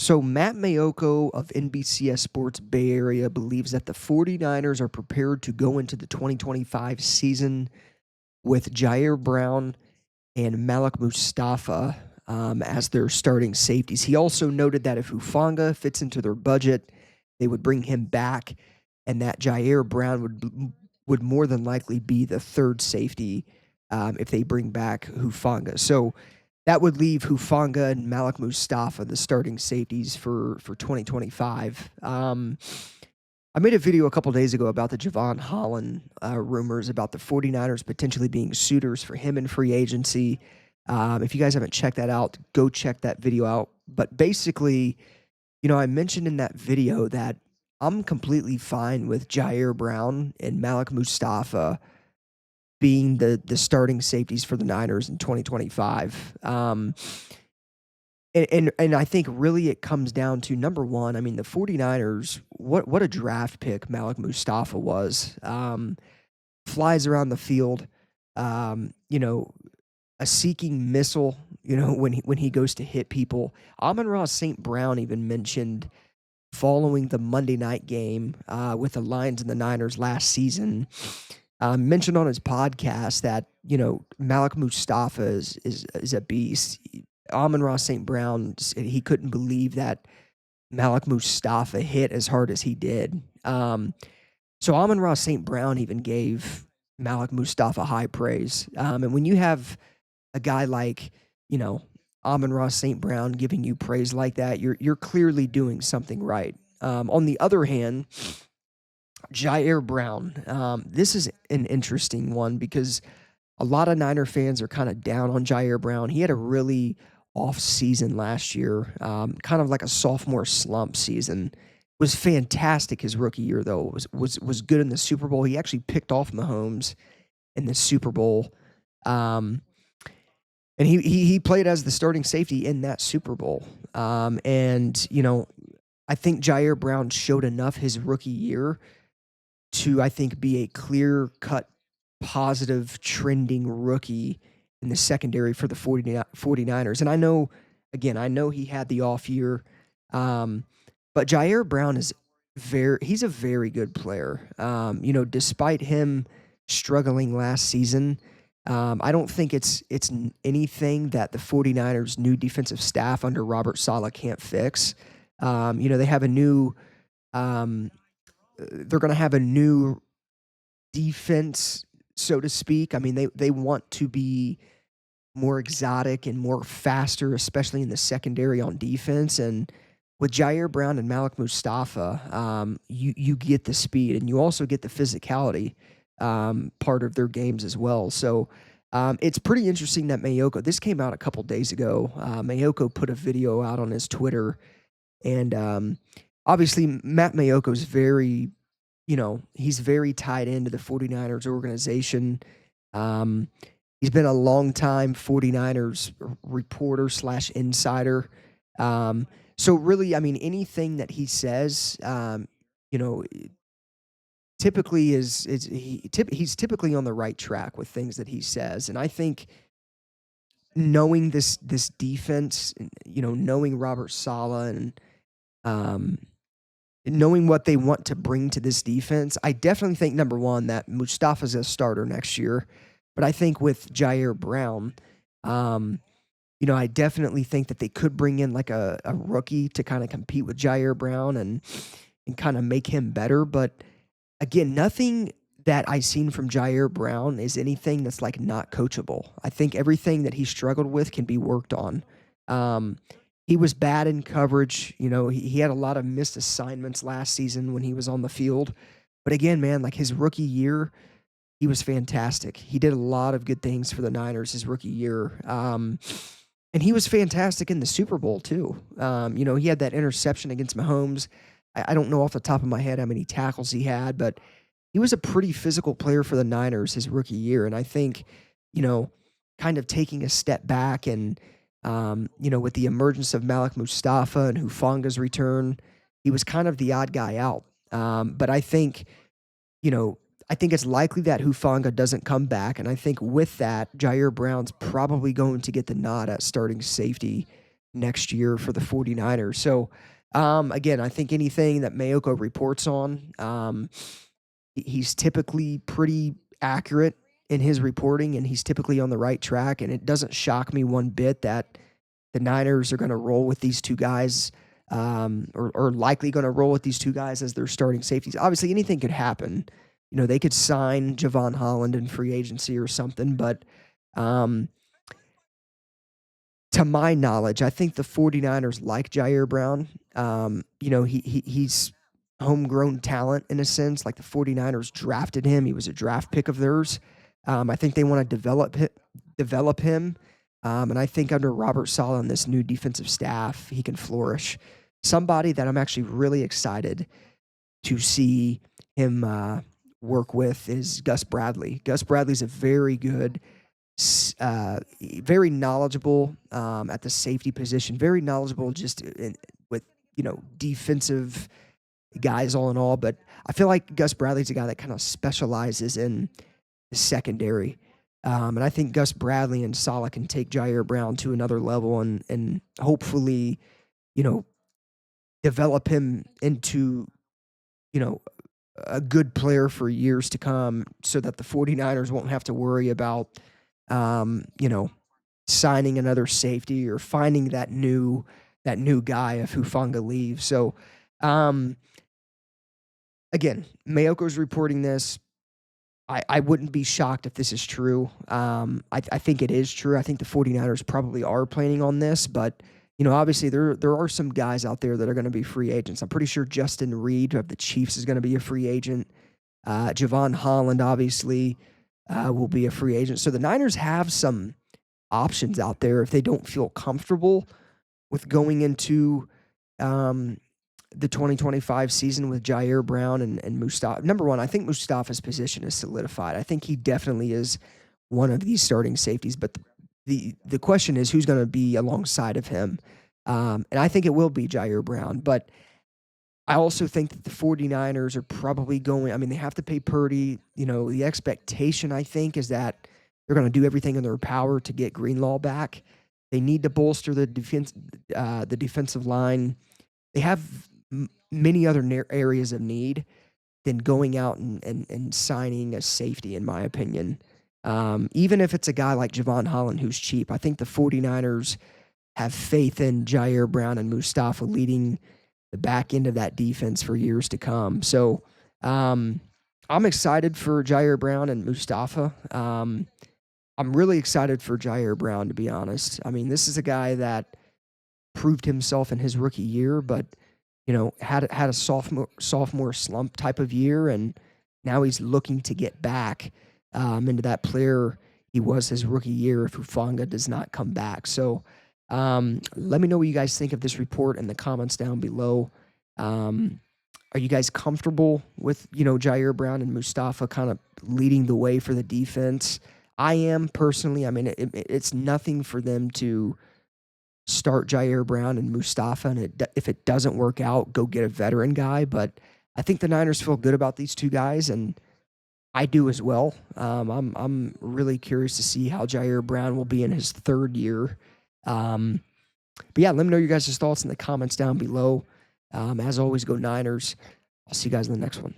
So Matt Mayoko of NBCS Sports Bay Area believes that the 49ers are prepared to go into the 2025 season with Ji'Ayir Brown and Malik Mustapha as their starting safeties. He also noted that if Hufanga fits into their budget, they would bring him back, and that Ji'Ayir Brown would more than likely be the third safety if they bring back Hufanga. So that would leave Hufanga and Malik Mustapha the starting safeties for 2025. I made a video a couple days ago about the Javon Holland rumors about the 49ers potentially being suitors for him in free agency. If you guys haven't checked that out, go check that video out. But basically, I mentioned in that video that I'm completely fine with Ji'Ayir Brown and Malik Mustapha being the starting safeties for the Niners in 2025. And I think really it comes down to, number one, I mean, the 49ers, what a draft pick Malik Mustapha was. Flies around the field, a seeking missile, when he goes to hit people. Amon-Ra St. Brown even mentioned following the Monday night game with the Lions and the Niners last season, mentioned on his podcast that, Malik Mustapha is a beast. Amon-Ra St. Brown, he couldn't believe that Malik Mustapha hit as hard as he did. So Amon-Ra St. Brown even gave Malik Mustapha high praise. And when you have a guy like, Amon-Ra St. Brown giving you praise like that, you're clearly doing something right. On the other hand, Ji'Ayir Brown, this is an interesting one because a lot of Niner fans are kind of down on Ji'Ayir Brown. He had a really off season last year, kind of like a sophomore slump season. Was fantastic his rookie year though. Was good in the Super Bowl. He actually picked off Mahomes in the Super Bowl, and he played as the starting safety in that Super Bowl. And I think Ji'Ayir Brown showed enough his rookie year to, I think, be a clear-cut, positive, trending rookie in the secondary for the 49ers. And I know he had the off year, but Ji'Ayir Brown he's a very good player. Despite him struggling last season, I don't think it's anything that the 49ers' new defensive staff under Robert Saleh can't fix. They have a new they're going to have a new defense, so to speak. I mean, they want to be more exotic and more faster, especially in the secondary on defense. And with Ji'Ayir Brown and Malik Mustapha, you get the speed and you also get the physicality part of their games as well. So it's pretty interesting that Mayoko, this came out a couple days ago. Mayoko put a video out on his Twitter, and obviously Matt Mayoko is very, he's very tied into the 49ers organization. He's been a long-time 49ers reporter / insider. So really, I mean, anything that he says, typically he's typically on the right track with things that he says. And I think knowing this defense, knowing Robert Saleh and knowing what they want to bring to this defense, I definitely think, number one, that Mustafa's a starter next year. But I think with Ji'Ayir Brown, I definitely think that they could bring in like a rookie to kind of compete with Ji'Ayir Brown and kind of make him better. But again, nothing that I've seen from Ji'Ayir Brown is anything that's like not coachable. I think everything that he struggled with can be worked on. He was bad in coverage. He had a lot of missed assignments last season when he was on the field. But again, man, like his rookie year, he was fantastic. He did a lot of good things for the Niners his rookie year. And he was fantastic in the Super Bowl too. He had that interception against Mahomes. I don't know off the top of my head how many tackles he had, but he was a pretty physical player for the Niners his rookie year. And I think, kind of taking a step back and, with the emergence of Malik Mustapha and Hufanga's return, he was kind of the odd guy out. But I think, it's likely that Hufanga doesn't come back. And I think with that, Ji'Ayir Brown's probably going to get the nod at starting safety next year for the 49ers. So, again, I think anything that Mayoko reports on, he's typically pretty accurate in his reporting, and he's typically on the right track. And it doesn't shock me one bit that the Niners are going to roll with these two guys, or likely going to roll with these two guys as their starting safeties. Obviously, anything could happen. You know, they could sign Javon Holland in free agency or something, but um, to my knowledge, I think the 49ers like Ji'Ayir Brown. You know, he's homegrown talent in a sense. Like the 49ers drafted him. He was a draft pick of theirs. I think they want to develop him. And I think under Robert Saleh and this new defensive staff, he can flourish. Somebody that I'm actually really excited to see him work with is Gus Bradley. Gus Bradley's a very good, very knowledgeable at the safety position, very knowledgeable just with, you know, defensive guys all in all. But I feel like Gus Bradley's a guy that kind of specializes in the secondary. And I think Gus Bradley and Saleh can take Ji'Ayir Brown to another level and hopefully, you know, develop him into, you know, a good player for years to come so that the 49ers won't have to worry about, you know, signing another safety or finding that new guy if Hufanga leaves. So, again, Mayoko's reporting this. I wouldn't be shocked if this is true. I think it is true. I think the 49ers probably are planning on this, but, you know, obviously there are some guys out there that are going to be free agents. I'm pretty sure Justin Reed of the Chiefs is going to be a free agent. Javon Holland, obviously, will be a free agent. So the Niners have some options out there if they don't feel comfortable with going into the 2025 season with Ji'Ayir Brown and Mustafa. Number one, I think Mustafa's position is solidified. I think he definitely is one of these starting safeties, but the question is who's going to be alongside of him. And I think it will be Ji'Ayir Brown, but I also think that the 49ers are probably going, I mean, they have to pay Purdy. You know, the expectation, I think, is that they're going to do everything in their power to get Greenlaw back. They need to bolster the defensive line. They have many other areas of need than going out and signing a safety, in my opinion. Even if it's a guy like Javon Holland who's cheap, I think the 49ers have faith in Ji'Ayir Brown and Mustapha leading the back end of that defense for years to come. So I'm excited for Ji'Ayir Brown and Mustapha. I'm really excited for Ji'Ayir Brown, to be honest. I mean, this is a guy that proved himself in his rookie year, but, you know, had a sophomore slump type of year, and now he's looking to get back into that player he was his rookie year if Hufanga does not come back. So let me know what you guys think of this report in the comments down below. Are you guys comfortable with, you know, Ji'Ayir Brown and Mustapha kind of leading the way for the defense? I am personally. I mean, it's nothing for them to start Ji'Ayir Brown and Mustapha, and if it doesn't work out, go get a veteran guy. But I think the Niners feel good about these two guys, and I do as well. I'm really curious to see how Ji'Ayir Brown will be in his third year. But yeah, let me know your guys' thoughts in the comments down below. As always, go Niners. I'll see you guys in the next one.